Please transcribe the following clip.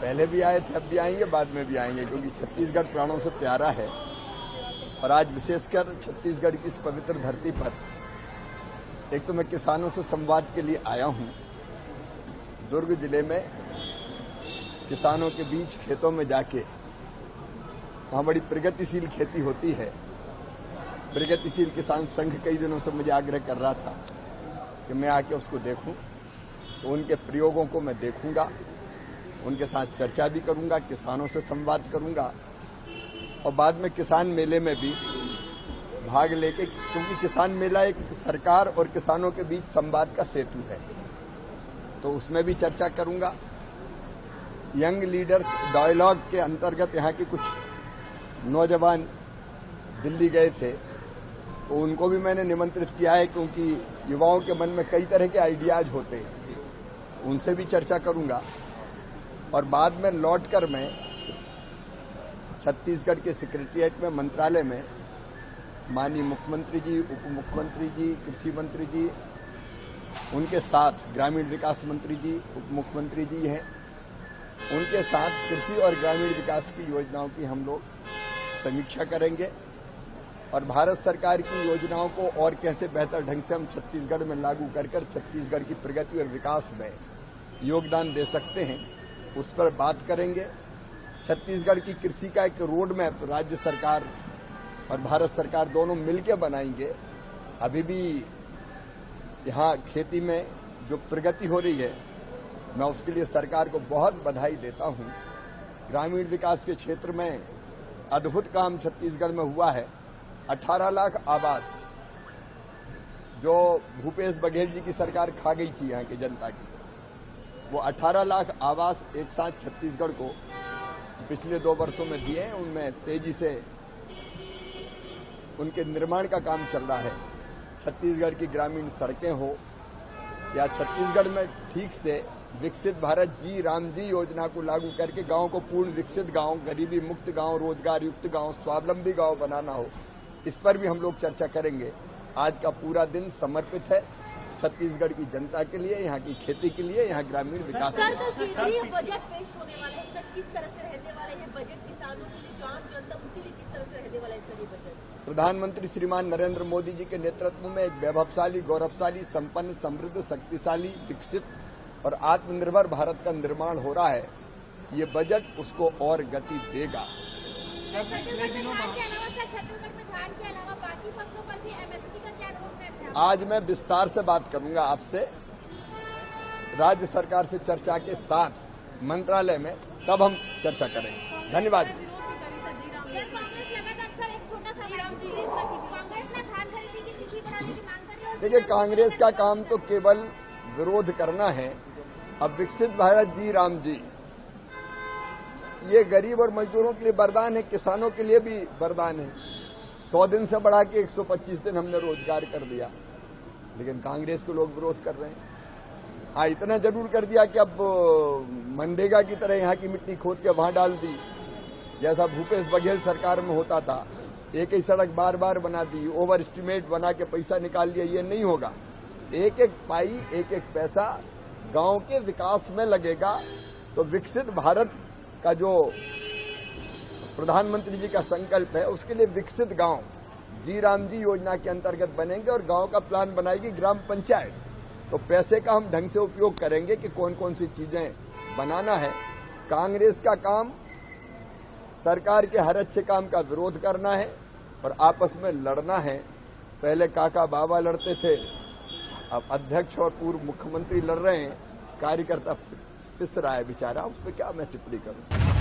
पहले भी आए थे, अब भी आएंगे, बाद में भी आएंगे, क्योंकि छत्तीसगढ़ प्राणों से प्यारा है। और आज विशेषकर छत्तीसगढ़ की इस पवित्र धरती पर एक तो मैं किसानों से संवाद के लिए आया हूं। दुर्ग जिले में किसानों के बीच खेतों में जाके वहां बड़ी प्रगतिशील खेती होती है। प्रगतिशील किसान संघ कई दिनों से मुझे आग्रह कर रहा था कि मैं आके उसको देखूं, तो उनके प्रयोगों को मैं देखूंगा, उनके साथ चर्चा भी करूंगा, किसानों से संवाद करूंगा और बाद में किसान मेले में भी भाग लेके, क्योंकि किसान मेला एक सरकार और किसानों के बीच संवाद का सेतु है, तो उसमें भी चर्चा करूंगा। यंग लीडर्स डायलॉग के अंतर्गत यहाँ के कुछ नौजवान दिल्ली गए थे, तो उनको भी मैंने निमंत्रित किया है, क्योंकि युवाओं के मन में कई तरह के आइडियाज होते हैं, उनसे भी चर्चा करूंगा। और बाद में लौटकर मैं छत्तीसगढ़ के सेक्रेटरिएट में, मंत्रालय में माननीय मुख्यमंत्री जी, उप मुख्यमंत्री जी, कृषि मंत्री जी, उनके साथ ग्रामीण विकास मंत्री जी, उप मुख्यमंत्री जी हैं, उनके साथ कृषि और ग्रामीण विकास की योजनाओं की हम लोग समीक्षा करेंगे और भारत सरकार की योजनाओं को और कैसे बेहतर ढंग से हम छत्तीसगढ़ में लागू कर छत्तीसगढ़ की प्रगति और विकास में योगदान दे सकते हैं, उस पर बात करेंगे। छत्तीसगढ़ की कृषि का एक रोड मैप राज्य सरकार और भारत सरकार दोनों मिलकर बनाएंगे। अभी भी यहाँ खेती में जो प्रगति हो रही है, मैं उसके लिए सरकार को बहुत बधाई देता हूँ। ग्रामीण विकास के क्षेत्र में अद्भुत काम छत्तीसगढ़ में हुआ है। 18 लाख आवास जो भूपेश बघेल जी की सरकार खा गई थी यहाँ की जनता की, वो 18 लाख आवास एक साथ छत्तीसगढ़ को पिछले 2 वर्षों में दिए हैं। उनमें तेजी से उनके निर्माण का काम चल रहा है। छत्तीसगढ़ की ग्रामीण सड़कें हो या छत्तीसगढ़ में ठीक से विकसित भारत जी राम जी योजना को लागू करके गांव को पूर्ण विकसित गांव, गरीबी मुक्त गांव, रोजगार युक्त गांव, स्वावलंबी गांव बनाना हो, इस पर भी हम लोग चर्चा करेंगे। आज का पूरा दिन समर्पित है छत्तीसगढ़ की जनता के लिए, यहाँ की खेती के लिए, यहाँ ग्रामीण विकास के लिए। केंद्रीय बजट पेश होने वाला है सर, किस तरह से रहने वाला है बजट? किसानों के लिए, जो आम जनता उनके लिए किस तरह से रहने वाला है सर ये बजट? प्रधानमंत्री श्रीमान नरेंद्र मोदी जी के नेतृत्व में एक वैभवशाली, गौरवशाली, संपन्न, समृद्ध, शक्तिशाली, विकसित और आत्मनिर्भर भारत का निर्माण हो रहा है। ये बजट उसको और गति देगा। आज मैं विस्तार से बात करूंगा आपसे, राज्य सरकार से चर्चा के साथ मंत्रालय में, तब हम चर्चा करेंगे। धन्यवाद। देखिए, कांग्रेस का काम तो केवल विरोध करना है। अब विकसित भारत जी राम जी, ये गरीब और मजदूरों के लिए वरदान है, किसानों के लिए भी वरदान है। 100 दिन से बढ़ा के 125 दिन हमने रोजगार कर दिया, लेकिन कांग्रेस के लोग विरोध कर रहे हैं। हाँ, इतना जरूर कर दिया कि अब मनरेगा की तरह यहाँ की मिट्टी खोद के वहां डाल दी, जैसा भूपेश बघेल सरकार में होता था। एक ही सड़क बार बार बना दी, ओवर एस्टिमेट बना के पैसा निकाल लिया। ये नहीं होगा। एक एक पाई, एक एक पैसा गांव के विकास में लगेगा, तो विकसित भारत का जो प्रधानमंत्री जी का संकल्प है, उसके लिए विकसित गांव जी राम जी योजना के अंतर्गत बनेंगे और गांव का प्लान बनाएगी ग्राम पंचायत। तो पैसे का हम ढंग से उपयोग करेंगे कि कौन कौन सी चीजें बनाना है। कांग्रेस का काम सरकार के हर अच्छे काम का विरोध करना है और आपस में लड़ना है। पहले काका बाबा लड़ते थे, अब अध्यक्ष और पूर्व मुख्यमंत्री लड़ रहे हैं। कार्यकर्ता पिस रहा है बेचारा, उस पर क्या मैं टिप्पणी करूं।